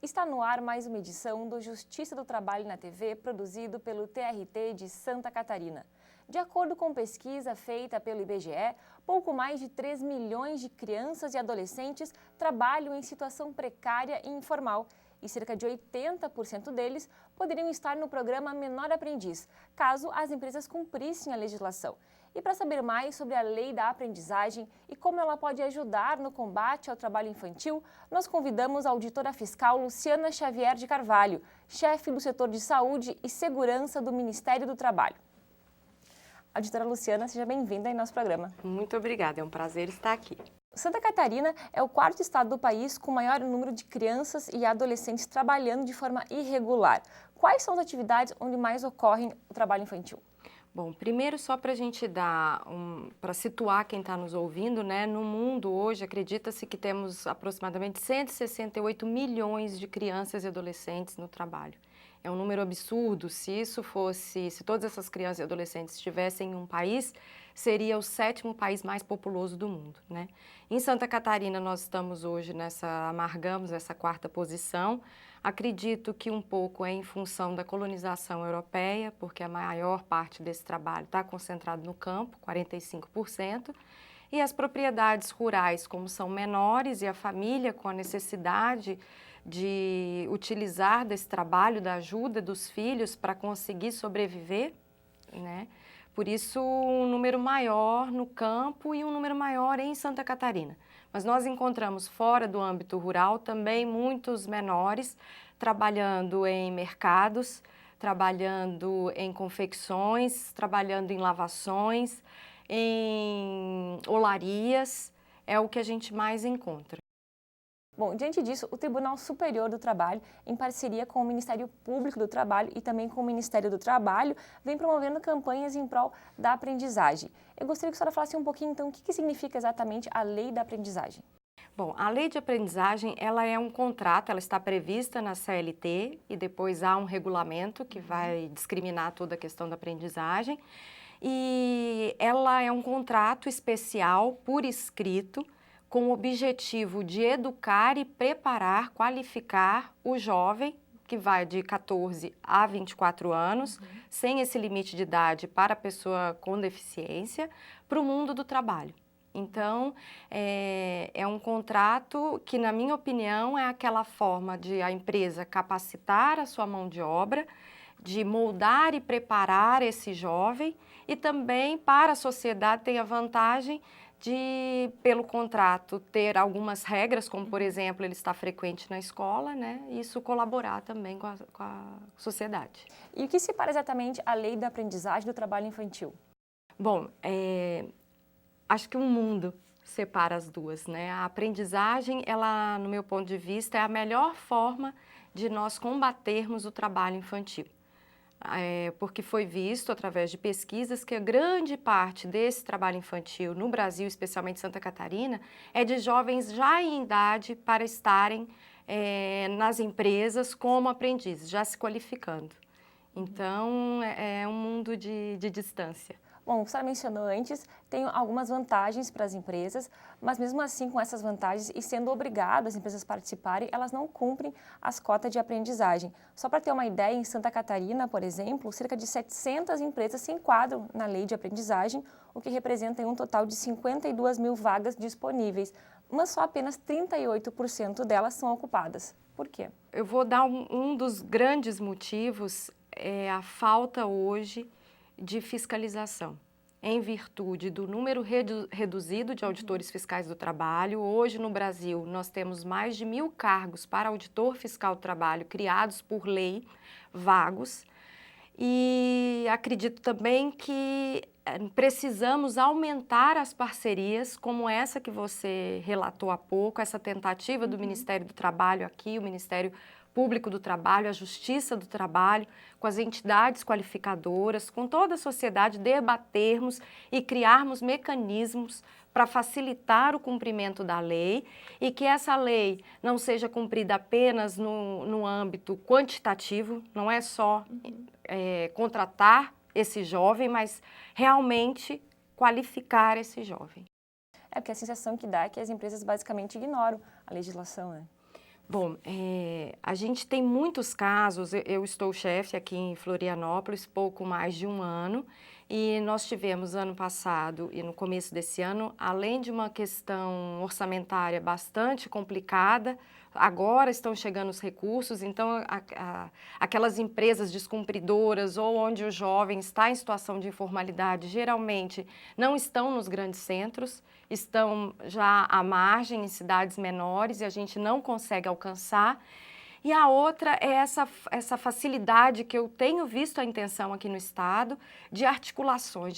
Está no ar mais uma edição do Justiça do Trabalho na TV, produzido pelo TRT de Santa Catarina. De acordo com pesquisa feita pelo IBGE, pouco mais de 3 milhões de crianças e adolescentes trabalham em situação precária e informal, e cerca de 80% deles poderiam estar no programa Menor Aprendiz, caso as empresas cumprissem a legislação. E para saber mais sobre a lei da aprendizagem e como ela pode ajudar no combate ao trabalho infantil, nós convidamos a auditora fiscal Luciana Xavier de Carvalho, chefe do setor de saúde e segurança do Ministério do Trabalho. Auditora Luciana, seja bem-vinda em nosso programa. Muito obrigada, é um prazer estar aqui. Santa Catarina é o quarto estado do país com maior número de crianças e adolescentes trabalhando de forma irregular. Quais são as atividades onde mais ocorre o trabalho infantil? Bom, primeiro só para a gente dar, para situar quem está nos ouvindo, né? No mundo hoje acredita-se que temos aproximadamente 168 milhões de crianças e adolescentes no trabalho. É um número absurdo. Se todas essas crianças e adolescentes estivessem em um país, seria o 7º país mais populoso do mundo, né? Em Santa Catarina nós estamos hoje amargamos essa 4ª posição. Acredito que um pouco é em função da colonização europeia, porque a maior parte desse trabalho está concentrado no campo, 45%, e as propriedades rurais, como são menores, e a família com a necessidade de utilizar desse trabalho, da ajuda dos filhos para conseguir sobreviver, né? Por isso, um número maior no campo e um número maior em Santa Catarina. Mas nós encontramos fora do âmbito rural também muitos menores trabalhando em mercados, trabalhando em confecções, trabalhando em lavações, em olarias, é o que a gente mais encontra. Bom, diante disso, o Tribunal Superior do Trabalho, em parceria com o Ministério Público do Trabalho e também com o Ministério do Trabalho, vem promovendo campanhas em prol da aprendizagem. Eu gostaria que a senhora falasse um pouquinho, então, o que significa exatamente a Lei da Aprendizagem. Bom, a Lei de Aprendizagem, ela é um contrato, ela está prevista na CLT e depois há um regulamento que vai discriminar toda a questão da aprendizagem. E ela é um contrato especial, por escrito, com o objetivo de educar e preparar, qualificar o jovem, que vai de 14 a 24 anos, sem esse limite de idade para a pessoa com deficiência, para o mundo do trabalho. Então, é um contrato que, na minha opinião, é aquela forma de a empresa capacitar a sua mão de obra, de moldar e preparar esse jovem e também para a sociedade tem a vantagem de, pelo contrato, ter algumas regras, como, por exemplo, ele está frequente na escola, né? E isso colaborar também com a sociedade. E o que separa exatamente a Lei da Aprendizagem do trabalho infantil? Bom, acho que um mundo separa as duas, né? A aprendizagem, ela, no meu ponto de vista, é a melhor forma de nós combatermos o trabalho infantil. Porque foi visto através de pesquisas que a grande parte desse trabalho infantil no Brasil, especialmente em Santa Catarina, é de jovens já em idade para estarem nas empresas como aprendizes, já se qualificando. Então, é um mundo de distância. Bom, a senhora mencionou antes, tem algumas vantagens para as empresas, mas mesmo assim, com essas vantagens e sendo obrigadas as empresas a participarem, elas não cumprem as cotas de aprendizagem. Só para ter uma ideia, em Santa Catarina, por exemplo, cerca de 700 empresas se enquadram na lei de aprendizagem, o que representa um total de 52 mil vagas disponíveis, mas só apenas 38% delas são ocupadas. Por quê? Eu vou dar um dos grandes motivos, é a falta hoje de fiscalização. Em virtude do número reduzido de auditores fiscais do trabalho, hoje no Brasil nós temos mais de 1.000 cargos para auditor fiscal do trabalho criados por lei, vagos, e acredito também que precisamos aumentar as parcerias, como essa que você relatou há pouco, essa tentativa do Ministério do Trabalho aqui, o Ministério Público do Trabalho, a Justiça do Trabalho, com as entidades qualificadoras, com toda a sociedade, debatermos e criarmos mecanismos para facilitar o cumprimento da lei e que essa lei não seja cumprida apenas no âmbito quantitativo, não é só contratar esse jovem, mas realmente qualificar esse jovem. É porque a sensação que dá é que as empresas basicamente ignoram a legislação, né? Bom, a gente tem muitos casos, eu estou chefe aqui em Florianópolis, pouco mais de um ano, e nós tivemos ano passado e no começo desse ano, além de uma questão orçamentária bastante complicada, agora estão chegando os recursos, então aquelas empresas descumpridoras ou onde o jovem está em situação de informalidade, geralmente não estão nos grandes centros, estão já à margem em cidades menores e a gente não consegue alcançar. E a outra é essa facilidade que eu tenho visto a intenção aqui no Estado de articulações,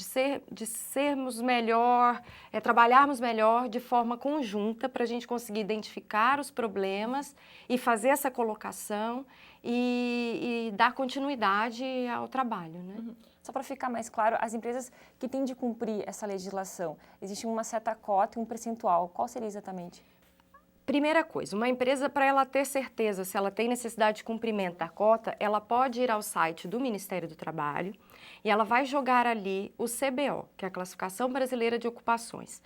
de sermos melhor, trabalharmos melhor de forma conjunta para a gente conseguir identificar os problemas e fazer essa colocação e dar continuidade ao trabalho, né? Uhum. Só para ficar mais claro, as empresas que têm de cumprir essa legislação, existe uma certa cota e um percentual. Qual seria exatamente? Primeira coisa, uma empresa, para ela ter certeza se ela tem necessidade de cumprimento da cota, ela pode ir ao site do Ministério do Trabalho e ela vai jogar ali o CBO, que é a Classificação Brasileira de Ocupações.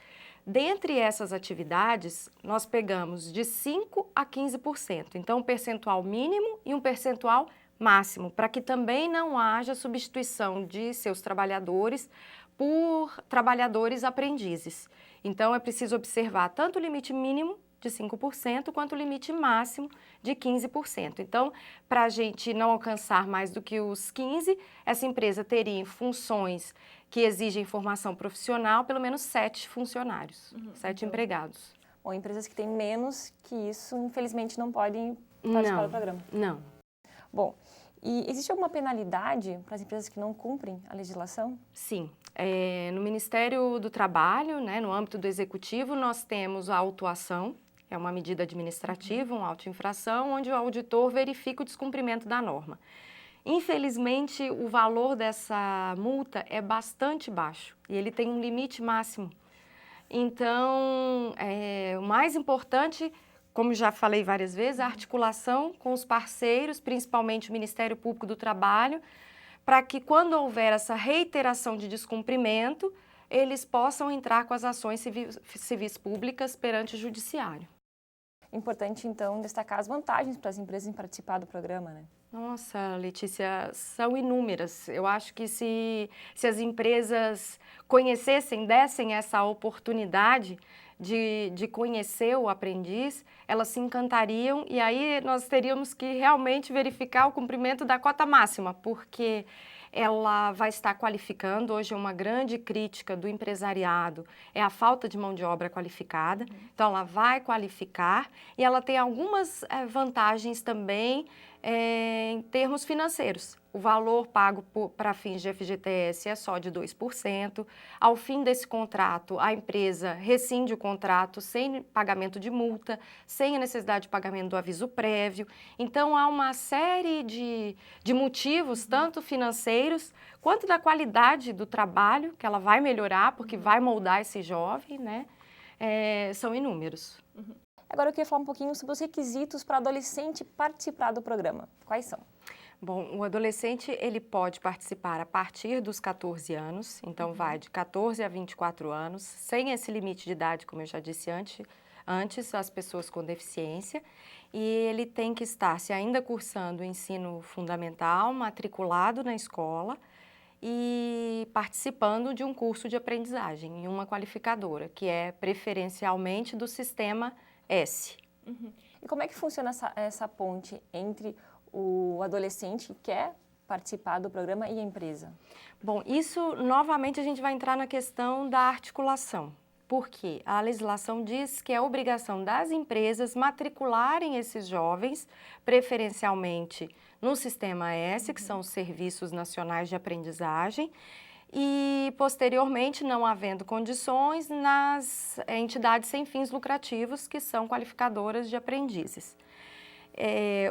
Dentre essas atividades, nós pegamos de 5% a 15%, então um percentual mínimo e um percentual máximo, para que também não haja substituição de seus trabalhadores por trabalhadores aprendizes. Então é preciso observar tanto o limite mínimo de 5%, quanto o limite máximo de 15%. Então, para a gente não alcançar mais do que os 15%, essa empresa teria em funções que exigem formação profissional, pelo menos 7 funcionários, 7 empregados. Ou empresas que têm menos que isso, infelizmente, não podem participar do programa. Não. Bom, e existe alguma penalidade para as empresas que não cumprem a legislação? Sim. No Ministério do Trabalho, né, no âmbito do Executivo, nós temos a autuação, é uma medida administrativa, uma auto-infração, onde o auditor verifica o descumprimento da norma. Infelizmente, o valor dessa multa é bastante baixo e ele tem um limite máximo. Então, o mais importante, como já falei várias vezes, a articulação com os parceiros, principalmente o Ministério Público do Trabalho, para que quando houver essa reiteração de descumprimento, eles possam entrar com as ações civis públicas perante o judiciário. É importante, então, destacar as vantagens para as empresas em participar do programa, né? Nossa, Letícia, são inúmeras. Eu acho que se as empresas conhecessem, dessem essa oportunidade de conhecer o aprendiz, elas se encantariam e aí nós teríamos que realmente verificar o cumprimento da cota máxima, porque ela vai estar qualificando. Hoje uma grande crítica do empresariado é a falta de mão de obra qualificada, então ela vai qualificar e ela tem algumas vantagens também em termos financeiros. O valor pago para fins de FGTS é só de 2%. Ao fim desse contrato, a empresa rescinde o contrato sem pagamento de multa, sem a necessidade de pagamento do aviso prévio. Então, há uma série de motivos, tanto financeiros, quanto da qualidade do trabalho, que ela vai melhorar, porque vai moldar esse jovem, né? São inúmeros. Agora eu queria falar um pouquinho sobre os requisitos para adolescente participar do programa. Quais são? Bom, o adolescente ele pode participar a partir dos 14 anos, então vai de 14 a 24 anos, sem esse limite de idade, como eu já disse antes, as pessoas com deficiência, e ele tem que estar, se ainda cursando o ensino fundamental, matriculado na escola e participando de um curso de aprendizagem em uma qualificadora, que é preferencialmente do sistema S. E como é que funciona essa ponte entre o adolescente que quer participar do programa e a empresa? Bom, isso novamente a gente vai entrar na questão da articulação, porque a legislação diz que é obrigação das empresas matricularem esses jovens, preferencialmente no Sistema S, que são os Serviços Nacionais de Aprendizagem, e, posteriormente, não havendo condições, nas entidades sem fins lucrativos, que são qualificadoras de aprendizes.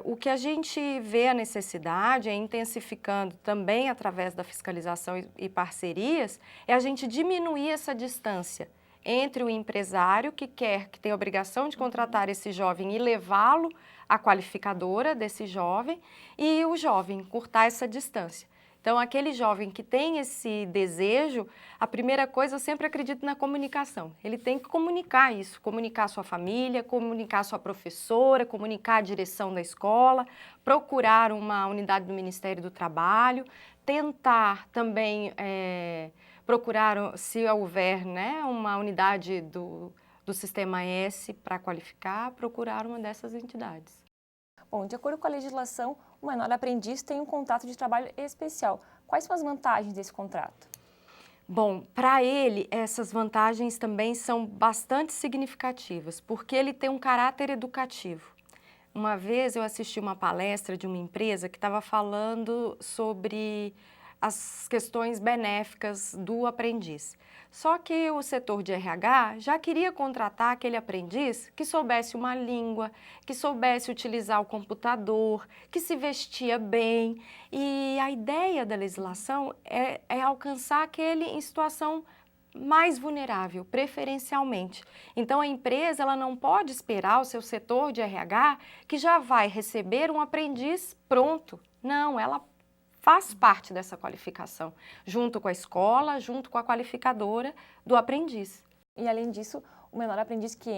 O que a gente vê a necessidade, intensificando também através da fiscalização e parcerias, é a gente diminuir essa distância entre o empresário que tem a obrigação de contratar esse jovem e levá-lo à qualificadora desse jovem, e o jovem, encurtar essa distância. Então, aquele jovem que tem esse desejo, a primeira coisa, eu sempre acredito na comunicação. Ele tem que comunicar isso, comunicar a sua família, comunicar a sua professora, comunicar a direção da escola, procurar uma unidade do Ministério do Trabalho, tentar também procurar, se houver, né, uma unidade do Sistema S para qualificar, procurar uma dessas entidades. Bom, de acordo com a legislação, o menor aprendiz tem um contrato de trabalho especial. Quais são as vantagens desse contrato? Bom, para ele, essas vantagens também são bastante significativas, porque ele tem um caráter educativo. Uma vez eu assisti uma palestra de uma empresa que estava falando sobre as questões benéficas do aprendiz. Só que o setor de RH já queria contratar aquele aprendiz que soubesse uma língua, que soubesse utilizar o computador, que se vestia bem. E a ideia da legislação é alcançar aquele em situação mais vulnerável, preferencialmente. Então, a empresa ela não pode esperar o seu setor de RH que já vai receber um aprendiz pronto. Não, ela faz parte dessa qualificação, junto com a escola, junto com a qualificadora do aprendiz. E, além disso, o menor aprendiz que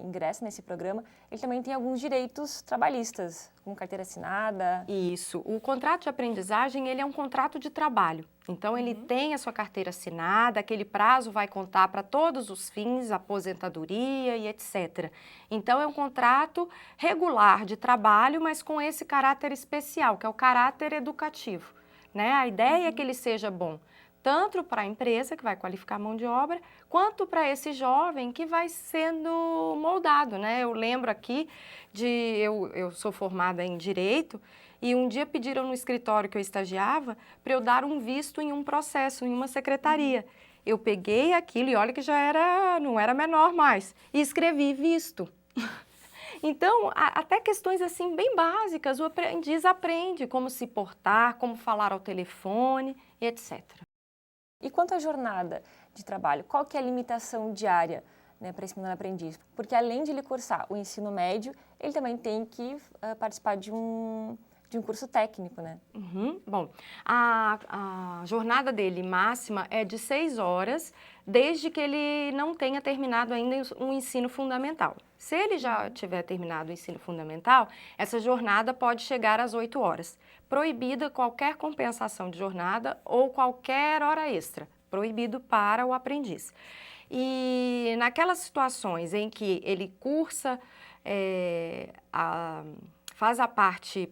ingressa nesse programa, ele também tem alguns direitos trabalhistas, como carteira assinada. Isso. O contrato de aprendizagem, ele é um contrato de trabalho. Então, ele tem a sua carteira assinada, aquele prazo vai contar para todos os fins, aposentadoria e etc. Então, é um contrato regular de trabalho, mas com esse caráter especial, que é o caráter educativo, né? A ideia é que ele seja bom, tanto para a empresa, que vai qualificar a mão de obra, quanto para esse jovem que vai sendo moldado, né? Eu lembro aqui eu sou formada em Direito, e um dia pediram no escritório que eu estagiava para eu dar um visto em um processo, em uma secretaria. Eu peguei aquilo, e olha que não era menor mais, e escrevi visto. Então, até questões assim bem básicas, o aprendiz aprende como se portar, como falar ao telefone, e etc. E quanto à jornada de trabalho, qual que é a limitação diária, né, para esse menor aprendiz? Porque além de ele cursar o ensino médio, ele também tem que participar de um curso técnico, né? Bom, a jornada dele máxima é de 6 horas, desde que ele não tenha terminado ainda um ensino fundamental. Se ele já tiver terminado o ensino fundamental, essa jornada pode chegar às 8 horas. Proibida qualquer compensação de jornada ou qualquer hora extra. Proibido para o aprendiz. E naquelas situações em que ele cursa, faz a parte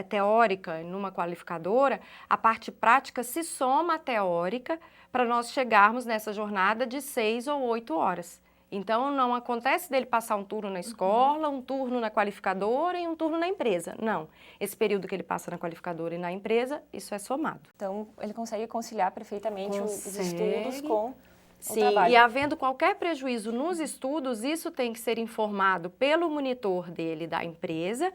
teórica numa qualificadora, a parte prática se soma à teórica para nós chegarmos nessa jornada de 6 ou 8 horas. Então, não acontece dele passar um turno na escola, um turno na qualificadora e um turno na empresa. Não. Esse período que ele passa na qualificadora e na empresa, isso é somado. Então, ele consegue conciliar perfeitamente os estudos com o Sim, trabalho. e havendo qualquer prejuízo nos estudos, isso tem que ser informado pelo monitor dele da empresa,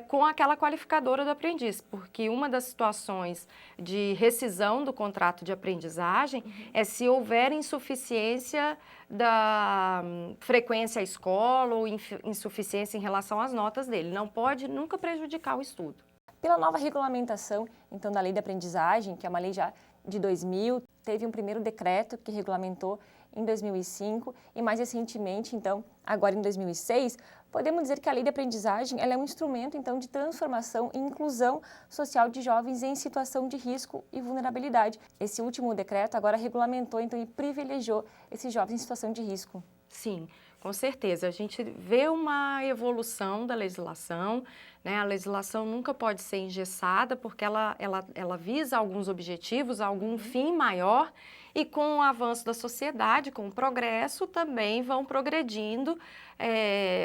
com aquela qualificadora do aprendiz, porque uma das situações de rescisão do contrato de aprendizagem é se houver insuficiência da frequência à escola ou insuficiência em relação às notas dele. Não pode nunca prejudicar o estudo. Pela nova regulamentação, então, da Lei da Aprendizagem, que é uma lei já de 2000, teve um primeiro decreto que regulamentou em 2005 e mais recentemente, então, agora em 2006, podemos dizer que a Lei da Aprendizagem ela é um instrumento, então, de transformação e inclusão social de jovens em situação de risco e vulnerabilidade. Esse último decreto agora regulamentou, então, e privilegiou esses jovens em situação de risco. Sim, com certeza. A gente vê uma evolução da legislação, né? A legislação nunca pode ser engessada porque ela visa alguns objetivos, algum fim maior, e com o avanço da sociedade, com o progresso, também vão progredindo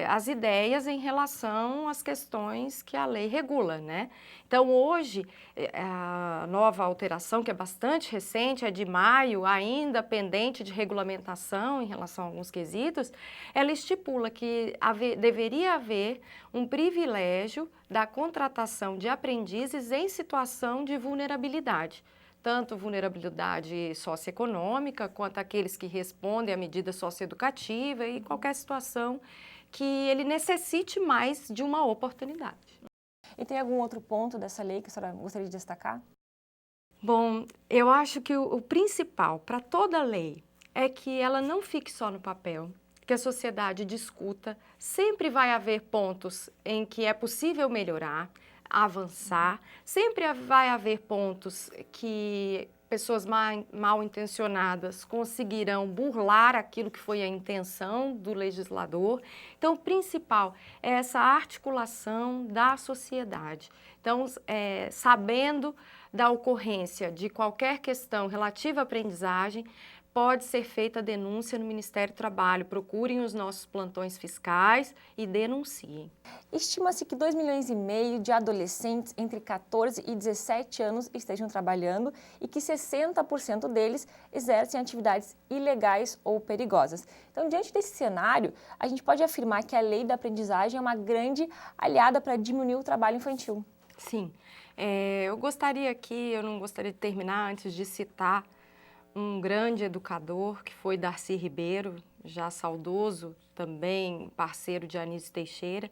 as ideias em relação às questões que a lei regula, né? Então, hoje, a nova alteração, que é bastante recente, é de maio, ainda pendente de regulamentação em relação a alguns quesitos, ela estipula que deveria haver um privilégio da contratação de aprendizes em situação de vulnerabilidade. Tanto vulnerabilidade socioeconômica, quanto aqueles que respondem à medida socioeducativa e qualquer situação que ele necessite mais de uma oportunidade. E tem algum outro ponto dessa lei que a senhora gostaria de destacar? Bom, eu acho que o principal para toda lei é que ela não fique só no papel, que a sociedade discuta. Sempre vai haver pontos em que é possível melhorar, avançar, sempre vai haver pontos que pessoas mal intencionadas conseguirão burlar aquilo que foi a intenção do legislador. Então, o principal é essa articulação da sociedade. Então, sabendo da ocorrência de qualquer questão relativa à aprendizagem, pode ser feita a denúncia no Ministério do Trabalho. Procurem os nossos plantões fiscais e denunciem. Estima-se que 2,5 milhões de adolescentes entre 14 e 17 anos estejam trabalhando e que 60% deles exercem atividades ilegais ou perigosas. Então, diante desse cenário, a gente pode afirmar que a lei da aprendizagem é uma grande aliada para diminuir o trabalho infantil. Sim. Eu não gostaria de terminar antes de citar um grande educador que foi Darcy Ribeiro, já saudoso, também parceiro de Anísio Teixeira,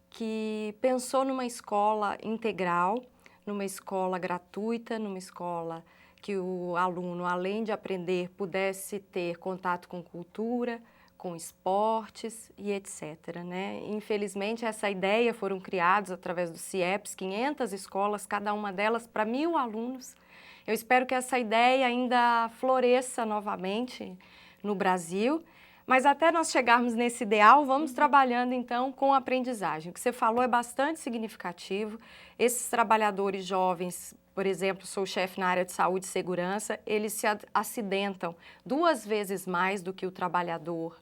que pensou numa escola integral, numa escola gratuita, numa escola que o aluno, além de aprender, pudesse ter contato com cultura, com esportes e etc. né? Infelizmente, essa ideia foram criados através do CIEPS, 500 escolas, cada uma delas para 1.000 alunos. Eu espero que essa ideia ainda floresça novamente no Brasil, mas até nós chegarmos nesse ideal, vamos trabalhando então com a aprendizagem. O que você falou é bastante significativo. Esses trabalhadores jovens, por exemplo, sou chefe na área de saúde e segurança, eles se acidentam 2 vezes mais do que o trabalhador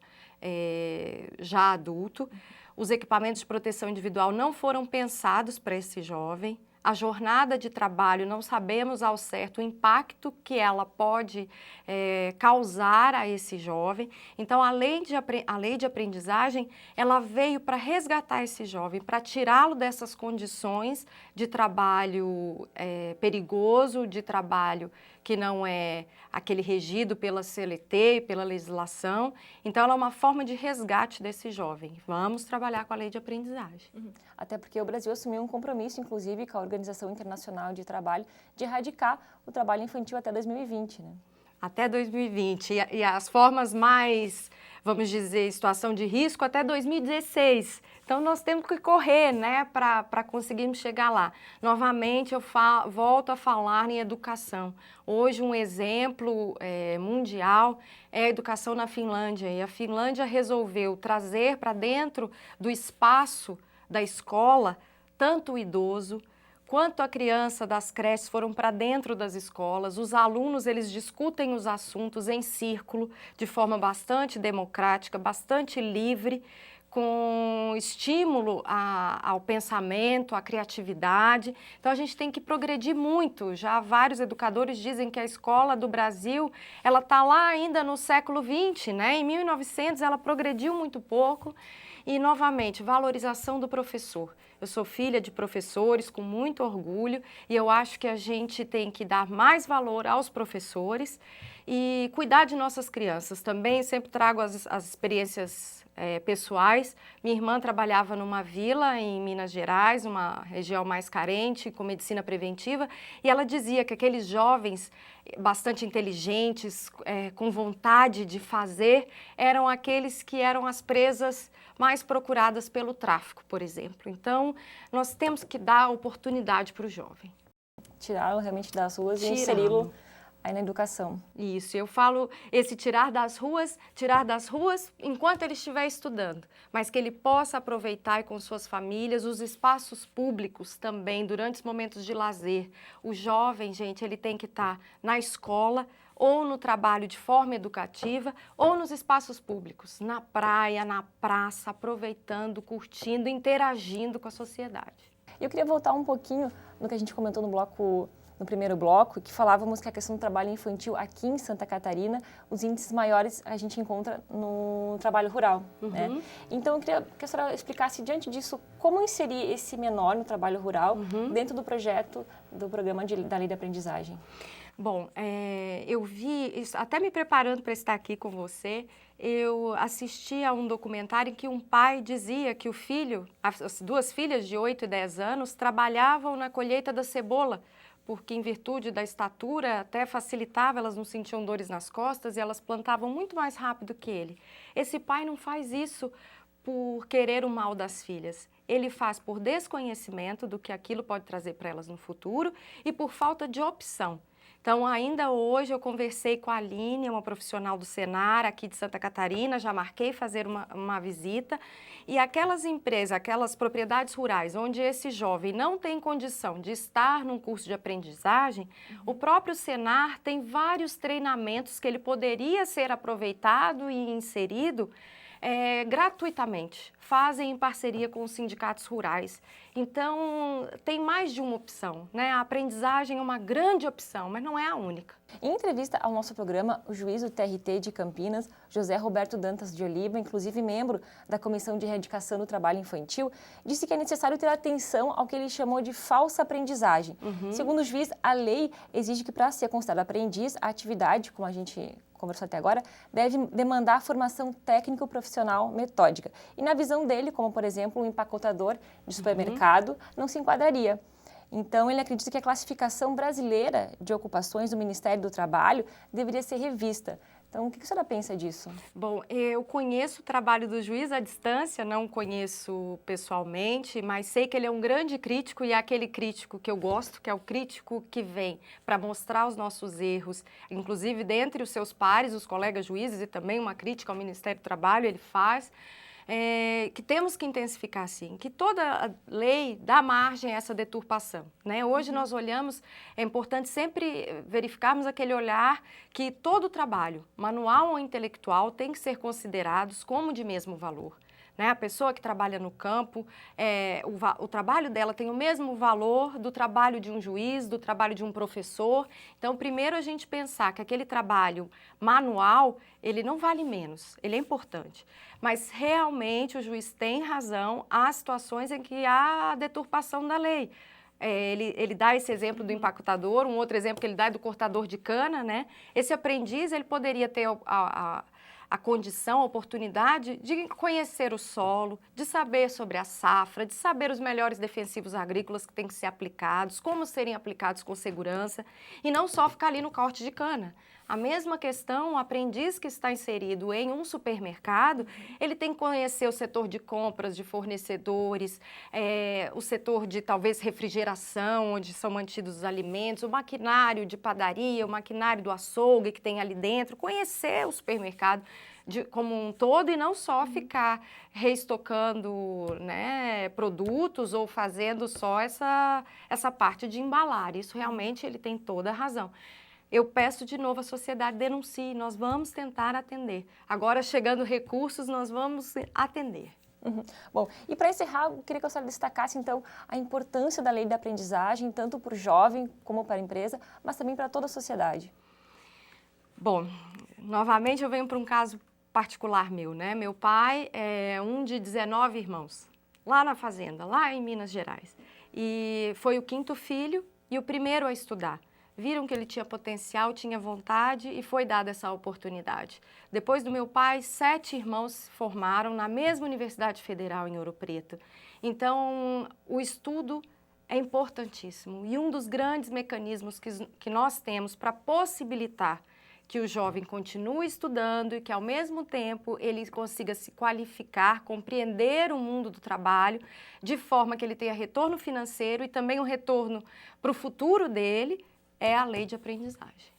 já adulto. Os equipamentos de proteção individual não foram pensados para esse jovem. A jornada de trabalho, não sabemos ao certo o impacto que ela pode causar a esse jovem. Então, a lei de aprendizagem, ela veio para resgatar esse jovem, para tirá-lo dessas condições de trabalho perigoso, de trabalho que não é aquele regido pela CLT e pela legislação. Então, ela é uma forma de resgate desse jovem. Vamos trabalhar com a lei de aprendizagem. Até porque o Brasil assumiu um compromisso, inclusive, com a Organização Internacional de Trabalho, de erradicar o trabalho infantil até 2020, né? Até 2020. E as formas mais, vamos dizer, situação de risco até 2016. Então, nós temos que correr, né, para conseguirmos chegar lá. Novamente, eu volto a falar em educação. Hoje, um exemplo mundial é a educação na Finlândia. E a Finlândia resolveu trazer para dentro do espaço da escola tanto o idoso quanto a criança das creches foram para dentro das escolas. Os alunos, eles discutem os assuntos em círculo, de forma bastante democrática, bastante livre, com estímulo ao pensamento, à criatividade. Então, a gente tem que progredir muito. Já vários educadores dizem que a escola do Brasil, ela está lá ainda no século XX, né? Em 1900, ela progrediu muito pouco. E, novamente, valorização do professor. Eu sou filha de professores com muito orgulho e eu acho que a gente tem que dar mais valor aos professores e cuidar de nossas crianças. Também sempre trago as experiências pessoais. Minha irmã trabalhava numa vila em Minas Gerais, uma região mais carente, com medicina preventiva, e ela dizia que aqueles jovens bastante inteligentes, com vontade de fazer, eram aqueles que eram as presas mais procuradas pelo tráfico, por exemplo. Então, nós temos que dar oportunidade para o jovem. Tirá-lo realmente das ruas e inseri-lo aí na educação. Isso, eu falo esse tirar das ruas enquanto ele estiver estudando, mas que ele possa aproveitar com suas famílias os espaços públicos também, durante os momentos de lazer. O jovem, gente, ele tem que estar na escola, ou no trabalho de forma educativa, ou nos espaços públicos, na praia, na praça, aproveitando, curtindo, interagindo com a sociedade. Eu queria voltar um pouquinho no que a gente comentou no primeiro bloco, que falávamos que a questão do trabalho infantil aqui em Santa Catarina, os índices maiores a gente encontra no trabalho rural, né? Então, eu queria que a senhora explicasse, diante disso, como inserir esse menor no trabalho rural dentro do projeto do programa da Lei da Aprendizagem. Bom, eu vi, até me preparando para estar aqui com você, eu assisti a um documentário em que um pai dizia que o filho, as 2 filhas de 8 e 10 anos, trabalhavam na colheita da cebola, porque em virtude da estatura até facilitava, elas não sentiam dores nas costas e elas plantavam muito mais rápido que ele. Esse pai não faz isso por querer o mal das filhas. Ele faz por desconhecimento do que aquilo pode trazer para elas no futuro e por falta de opção. Então, ainda hoje eu conversei com a Aline, uma profissional do Senar aqui de Santa Catarina, já marquei fazer uma visita, e aquelas empresas, aquelas propriedades rurais onde esse jovem não tem condição de estar num curso de aprendizagem, o próprio Senar tem vários treinamentos que ele poderia ser aproveitado e inserido gratuitamente, fazem em parceria com os sindicatos rurais. Então, tem mais de uma opção, né? A aprendizagem é uma grande opção, mas não é a única. Em entrevista ao nosso programa, o juiz do TRT de Campinas, José Roberto Dantas de Oliva, inclusive membro da Comissão de Erradicação do Trabalho Infantil, disse que é necessário ter atenção ao que ele chamou de falsa aprendizagem. Segundo o juiz, a lei exige que, para ser considerado aprendiz, a atividade, como a gente conversou até agora, deve demandar formação técnico-profissional metódica. E na visão dele, como por exemplo um empacotador de supermercado, não se enquadraria. Então ele acredita que a classificação brasileira de ocupações do Ministério do Trabalho deveria ser revista. Então, o que a senhora pensa disso? Bom, eu conheço o trabalho do juiz à distância, não conheço pessoalmente, mas sei que ele é um grande crítico e é aquele crítico que eu gosto, que é o crítico que vem para mostrar os nossos erros, inclusive dentre os seus pares, os colegas juízes, e também uma crítica ao Ministério do Trabalho ele faz. Que temos que intensificar, sim, que toda a lei dá margem a essa deturpação, né? Hoje nós olhamos, é importante sempre verificarmos aquele olhar que todo trabalho, manual ou intelectual, tem que ser considerados como de mesmo valor. Né? A pessoa que trabalha no campo, o trabalho dela tem o mesmo valor do trabalho de um juiz, do trabalho de um professor. Então, primeiro a gente pensar que aquele trabalho manual, ele não vale menos, ele é importante. Mas realmente o juiz tem razão, há situações em que há deturpação da lei. Ele dá esse exemplo do empacotador, um outro exemplo que ele dá é do cortador de cana, né? Esse aprendiz, ele poderia ter a condição, a oportunidade de conhecer o solo, de saber sobre a safra, de saber os melhores defensivos agrícolas que têm que ser aplicados, como serem aplicados com segurança, e não só ficar ali no corte de cana. A mesma questão, o aprendiz que está inserido em um supermercado, ele tem que conhecer o setor de compras, de fornecedores, o setor de talvez refrigeração, onde são mantidos os alimentos, o maquinário de padaria, o maquinário do açougue que tem ali dentro, conhecer o supermercado como um todo e não só ficar reestocando, né, produtos ou fazendo só essa parte de embalar. Isso realmente ele tem toda a razão. Eu peço de novo à sociedade, denuncie, nós vamos tentar atender. Agora, chegando recursos, nós vamos atender. Bom, e para encerrar, eu queria que a senhora destacasse, então, a importância da lei da aprendizagem, tanto para o jovem como para a empresa, mas também para toda a sociedade. Bom, novamente eu venho para um caso particular meu, né? Meu pai é um de 19 irmãos, lá na fazenda, lá em Minas Gerais. E foi o 5º filho e o primeiro a estudar. Viram que ele tinha potencial, tinha vontade e foi dada essa oportunidade. Depois do meu pai, 7 irmãos se formaram na mesma Universidade Federal em Ouro Preto. Então, o estudo é importantíssimo e um dos grandes mecanismos que nós temos para possibilitar que o jovem continue estudando e que, ao mesmo tempo, ele consiga se qualificar, compreender o mundo do trabalho, de forma que ele tenha retorno financeiro e também um retorno para o futuro dele, é a lei de aprendizagem.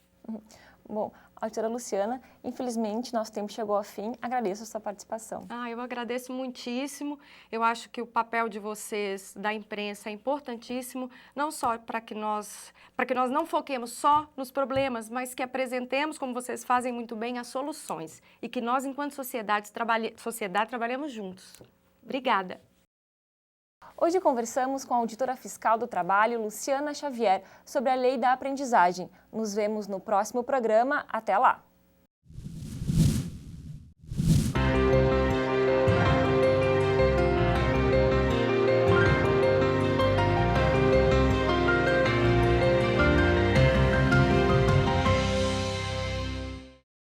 Bom, auditora Luciana, infelizmente nosso tempo chegou ao fim. Agradeço a sua participação. Eu agradeço muitíssimo. Eu acho que o papel de vocês, da imprensa, é importantíssimo, não só para que nós não foquemos só nos problemas, mas que apresentemos, como vocês fazem muito bem, as soluções. E que nós, enquanto sociedade, trabalhemos juntos. Obrigada. Hoje conversamos com a auditora fiscal do trabalho, Luciana Xavier, sobre a lei da aprendizagem. Nos vemos no próximo programa. Até lá!